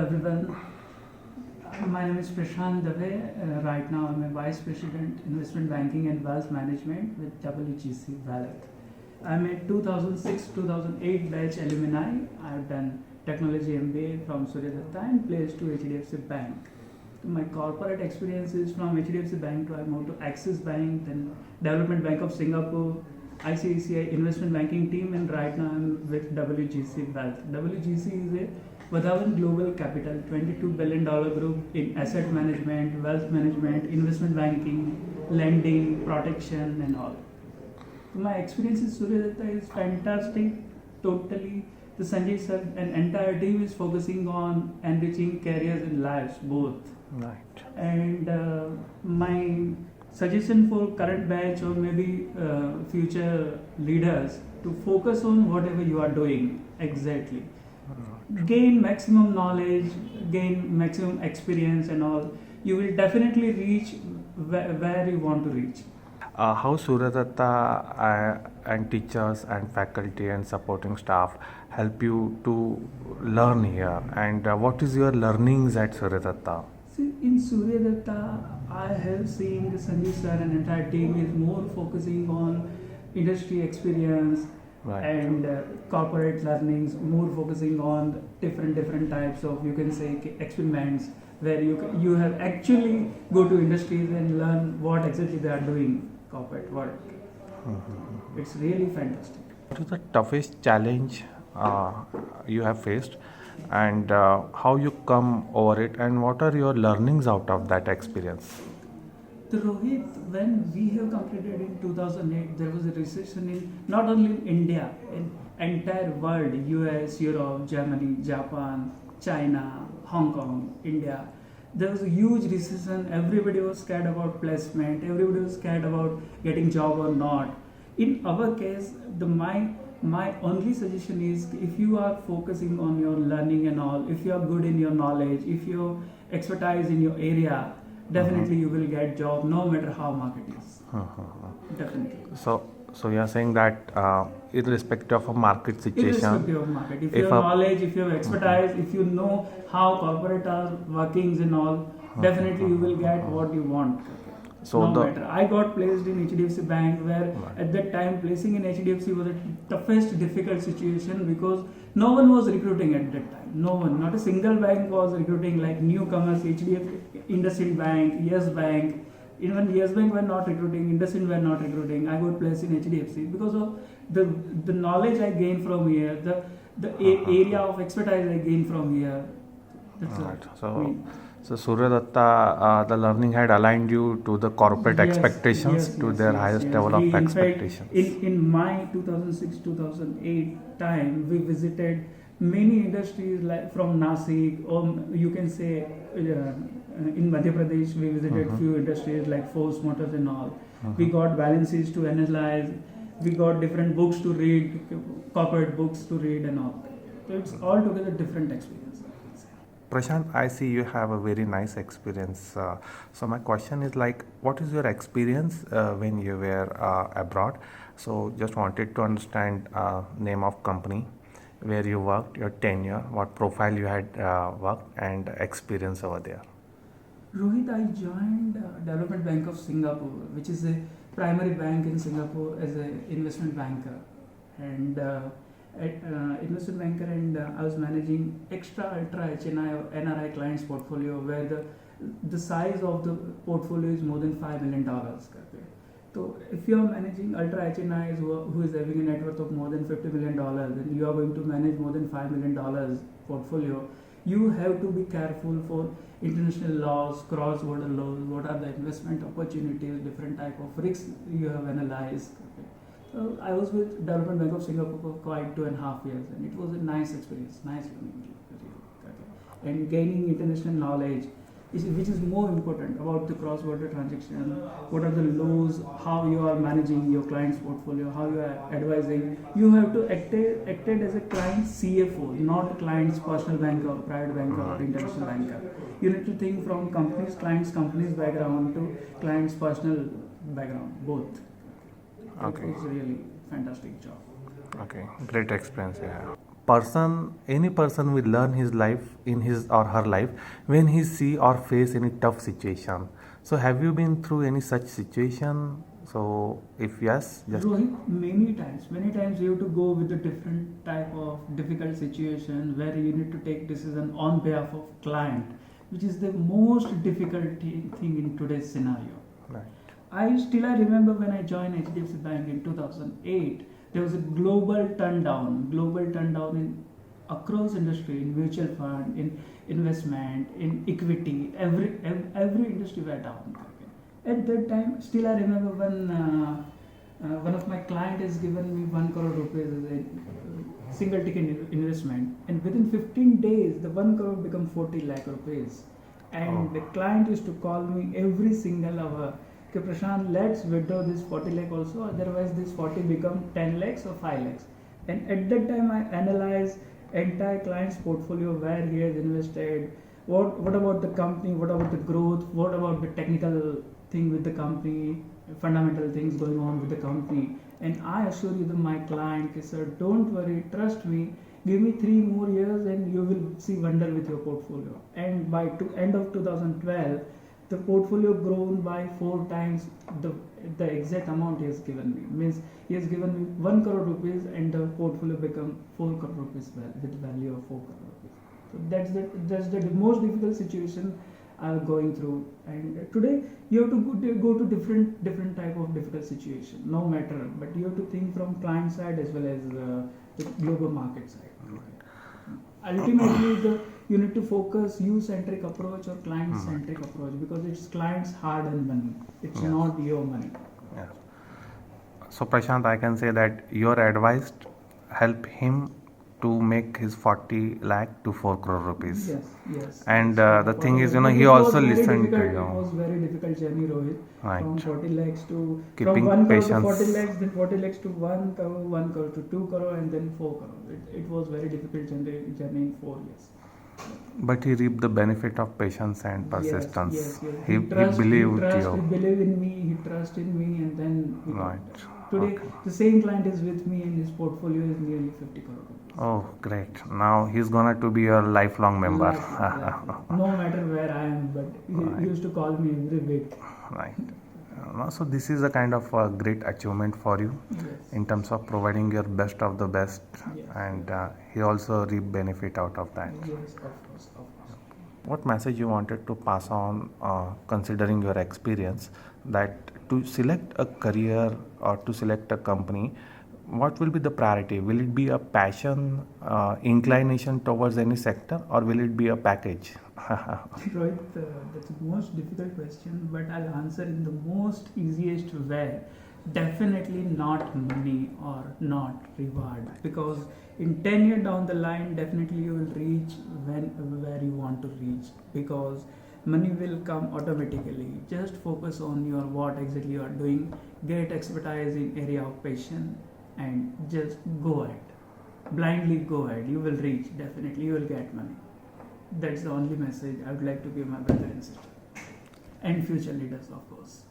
everyone. My name is Prashant Dave. Right now, I'm a Vice President, Investment Banking and Wealth Management with WGC Wealth. I'm a 2006-2008 batch alumni. I've done Technology MBA from Surya Datta and placed to HDFC Bank. My corporate experience is from HDFC Bank I moved to Axis Bank, then Development Bank of Singapore, ICICI Investment Banking team, and right now I'm with WGC Wealth. WGC is a 1,000 global capital, $22 billion group in asset management, wealth management, investment banking, lending, protection, and all. My experience in Surya Datta is fantastic. Totally, the Sanjay sir and entire team is focusing on enriching careers and lives both. Right. And my suggestion for current batch or maybe future leaders to focus on whatever you are doing exactly. Gain maximum knowledge, gain maximum experience and all. You will definitely reach where you want to reach. How Surya Datta and teachers and faculty and supporting staff help you to learn here, and what is your learnings at Surya Datta? See, in Surya Datta, I have seen the Sanjay sir and entire team is more focusing on industry experience. Right. And corporate learnings, more focusing on different types of, you can say, experiments where you have actually go to industries and learn what exactly they are doing corporate work. It's really fantastic. What is the toughest challenge you have faced, and how you come over it, and what are your learnings out of that experience? The Rohit, when we have completed in 2008, there was a recession in not only in India, in entire world, US, Europe, Germany, Japan, China, Hong Kong, India. There was a huge recession. Everybody was scared about placement. Everybody was scared about getting job or not. In our case, my only suggestion is, if you are focusing on your learning and all, if you are good in your knowledge, if you expertise in your area, definitely you will get job no matter how market is. Definitely. So you are saying that irrespective of a market situation, Irrespective of market, if you have knowledge, if you have expertise, if you know how corporate are workings and all, definitely you will get what you want. So no matter. I got placed in HDFC Bank where at that time placing in HDFC was the toughest difficult situation because no one was recruiting at that time. No one, not a single bank was recruiting, like newcomers, HDFC, IndusInd Bank, Yes Bank. Even Yes Bank were not recruiting, IndusInd were not recruiting. I got placed in HDFC because of the knowledge I gained from here, the area of expertise I gained from here. That's right. So Surya Datta, the learning had aligned you to the corporate expectations, to their highest level of expectations. In my 2006-2008 time, we visited many industries like from Nasik, or you can say in Madhya Pradesh, we visited few industries like Force Motors and all. We got balance sheets to analyze, we got different books to read, corporate books to read and all. So it's altogether different experience. Prashant, I see you have a very nice experience. So my question is like, what is your experience when you were abroad? So just wanted to understand name of company, where you worked, your tenure, what profile you had worked, and experience over there. Rohit, I joined Development Bank of Singapore, which is a primary bank in Singapore as an investment banker. And investment banker, and I was managing extra ultra HNI or NRI clients portfolio where the size of the portfolio is more than $5 million. So if you are managing ultra HNIs who is having a net worth of more than $50 million, then you are going to manage more than $5 million portfolio. You have to be careful for international laws, cross-border laws, what are the investment opportunities, different type of risks you have analyzed. So I was with Development Bank of Singapore for quite 2.5 years, and it was a nice experience, nice learning. And gaining international knowledge, which is more important about the cross-border transaction, what are the laws, how you are managing your client's portfolio, how you are advising. You have to act as a client CFO, not client's personal banker, private banker or international banker. You need to think from client's background to client's personal background, both. Okay. It was really fantastic job. Okay, great experience. Yeah. any person will learn his life in his or her life when he see or face any tough situation. So have you been through any such situation? So if yes, just Rohit, many times you have to go with a different type of difficult situation where you need to take decision on behalf of client, which is the most difficult thing in today's scenario. right. I remember when I joined HDFC Bank in 2008, there was a global turndown in across industry, in mutual fund, in investment, in equity, every industry were down. At that time, still I remember when one of my client has given me 1 crore rupees as a single ticket investment, and within 15 days, the 1 crore become 40 lakh rupees. And Oh. the client used to call me every single hour. Okay, Prashant, let's withdraw this 40 lakh also, otherwise this 40 become 10 lakhs or 5 lakhs. And at that time, I analyzed entire client's portfolio, where he has invested, what about the company, what about the growth, what about the technical thing with the company, fundamental things going on with the company. And I assure you that my client, okay, sir, don't worry, trust me, give me 3 more years and you will see wonder with your portfolio. And by end of 2012, the portfolio grown by 4 times the exact amount he has given me. Means he has given me 1 crore rupees and the portfolio become 4 crore rupees with value of 4 crore rupees. So that's the most difficult situation I'm going through. And today you have to go to different type of difficult situation, no matter. But you have to think from client side as well as the global market side. Ultimately, you need to focus you-centric approach or client-centric approach, because it's client's hard-earned money. It's Yes. not your money. Yeah. So Prashant, I can say that your advice help him to make his 40 lakh to 4 crore rupees. Yes. And the For thing is, but he it was also very listened to difficult. you. It was very difficult journey, Rohit. Right. From 40 lakhs to Keeping from 1 crore patience. to 40 lakhs, then 40 lakhs to 1 crore to 2 crore, and then 4 crore. It was very difficult journey in 4 years. But he reaped the benefit of patience and persistence. Yes. He believed you. He believed in me. He trusted in me, and then we got Right. that. Today, Okay. the same client is with me, and his portfolio is nearly 50 crore rupees. Oh, great. Now he's gonna to be your lifelong member. No matter where I am, but he used to call me every week. Right. So this is a kind of a great achievement for you Yes. in terms of providing your best of the best, Yes. and he also reap benefit out of that. Yes, of course. What message you wanted to pass on, considering your experience, that to select a career or to select a company, what will be the priority? Will it be a passion, inclination towards any sector, or will it be a package? Rohit, that's the most difficult question, but I'll answer in the most easiest way. Definitely not money or not reward, because in 10 years down the line, definitely you will reach where you want to reach, because money will come automatically. Just focus on your what exactly you are doing, get expertise in area of passion, and just go ahead. Blindly go ahead. You will reach. Definitely, you will get money. That's the only message I would like to give my brother and sister, and future leaders, of course.